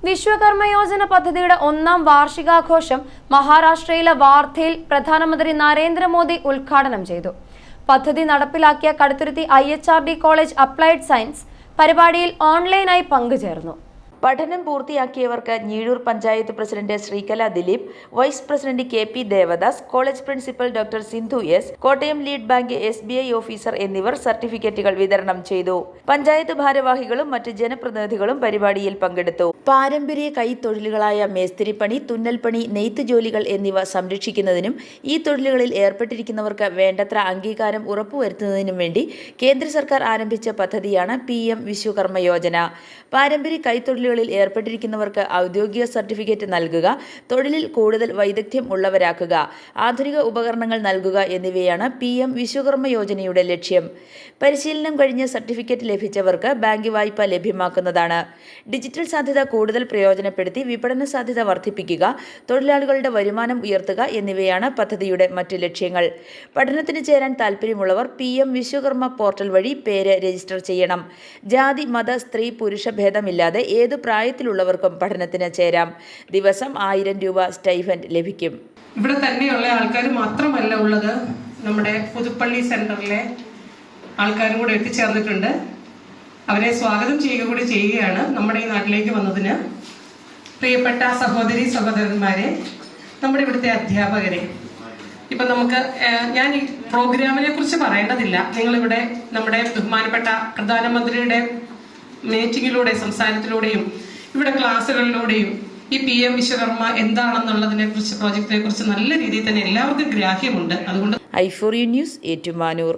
വിശ്വകർമ്മയോജന പദ്ധതിയുടെ 1ാം വാർഷികാഘോഷം മഹാരാഷ്ട്രയിലെ വാർധയിൽ പ്രധാനമന്ത്രി നരേന്ദ്രമോദി ഉദ്ഘാടനം ചെയ്തു. പദ്ധതി നടപ്പിലാക്കിയ Kaduthuruthy IHRD college applied science പരിപാടിയിൽ ഓൺലൈനായി പങ്കുചേർന്നു. പഠനം പൂർത്തിയാക്കിയവർക്ക് Njeezhoor panchayat president Sreekala Dileep, vice president KP Devadas, college principal doctor Sindhu S, Kottayam lead bank SBI officer എന്നിവർ സർട്ടിഫിക്കറ്റുകൾ വിതരണം ചെയ്തു. പഞ്ചായത്ത് ഭാരവാഹികളും മറ്റ് ജനപ്രതിനിധികളും പരിപാടിയിൽ പങ്കെടുത്തു. പാരമ്പര്യ കൈത്തൊഴിലുകളായ മേസ്തിരിപ്പണി, തുന്നൽപ്പണി, നെയ്ത്ത് ജോലികൾ എന്നിവ സംരക്ഷിക്കുന്നതിനും ഈ തൊഴിലുകളിൽ ഏർപ്പെട്ടിരിക്കുന്നവർക്ക് വേണ്ടത്ര അംഗീകാരം ഉറപ്പുവരുത്തുന്നതിനും വേണ്ടി കേന്ദ്ര സർക്കാർ ആരംഭിച്ച പദ്ധതിയാണ് PM വിശ്വകർമ്മ യോജന. പാരമ്പര്യ കൈത്തൊഴിലുകളിൽ ഏർപ്പെട്ടിരിക്കുന്നവർക്ക് ഔദ്യോഗിക സർട്ടിഫിക്കറ്റ് നൽകുക, തൊഴിലിൽ കൂടുതൽ വൈദഗ്ധ്യം ഉള്ളവരാക്കുക, ആധുനിക ഉപകരണങ്ങൾ നൽകുക എന്നിവയാണ് PM വിശ്വകർമ്മ യോജനയുടെ ലക്ഷ്യം. പരിശീലനം കഴിഞ്ഞ് സർട്ടിഫിക്കറ്റ് ലഭിച്ചവർക്ക് ബാങ്ക് വായ്പ ലഭ്യമാക്കുന്നതാണ്. ഡിജിറ്റൽ സാധ്യത കൂടുതൽ പ്രയോജനപ്പെടുത്തി വിപണന സാധ്യത വർദ്ധിപ്പിക്കുക, തൊഴിലാളികളുടെ വരുമാനം ഉയർത്തുക എന്നിവയാണ് പദ്ധതിയുടെ മറ്റു ലക്ഷ്യങ്ങൾ. പഠനത്തിന് ചേരാൻ താൽപ്പര്യമുള്ളവർ PM വിശ്വകർമ്മ പോർട്ടൽ വഴി പേര് രജിസ്റ്റർ ചെയ്യണം. ജാതി, മത, സ്ത്രീ, പുരുഷ ഭേദമില്ലാതെ ഏതു പ്രായത്തിലുള്ളവർക്കും പഠനത്തിന് ചേരാം. ദിവസം 1000 രൂപ സ്റ്റൈഫൻഡ് ലഭിക്കും. ഇവിടെ തന്നെയുള്ള ആൾക്കാർ മാത്രമല്ല ഉള്ളത്, നമ്മുടെ പുതുപ്പള്ളി സെന്ററിലെ ആൾക്കാരും കൂടെ എത്തിച്ചേർന്നിട്ടുണ്ട്. അവരെ സ്വാഗതം ചെയ്യുക കൂടി ചെയ്യുകയാണ്. നമ്മുടെ ഈ നാട്ടിലേക്ക് വന്നതിന് പ്രിയപ്പെട്ട സഹോദരി സഹോദരന്മാരെ, നമ്മുടെ ഇവിടുത്തെ അധ്യാപകരെ, ഇപ്പൊ നമുക്ക് ഞാൻ ഈ പ്രോഗ്രാമിനെ കുറിച്ച് പറയേണ്ടതില്ല. നിങ്ങളിവിടെ നമ്മുടെ ബഹുമാനപ്പെട്ട പ്രധാനമന്ത്രിയുടെ മീറ്റിങ്ങിലൂടെ, സംസാരത്തിലൂടെയും ഇവിടെ ക്ലാസ്സുകളിലൂടെയും ഈ PM വിശ്വകർമ്മ എന്താണെന്നുള്ളതിനെ കുറിച്ച്, പ്രോജക്റ്റിനെ കുറിച്ച് നല്ല രീതിയിൽ തന്നെ എല്ലാവർക്കും ഗ്രാഹ്യമുണ്ട്. അതുകൊണ്ട് i4u ന്യൂസ് ഏറ്റുമാനൂർ.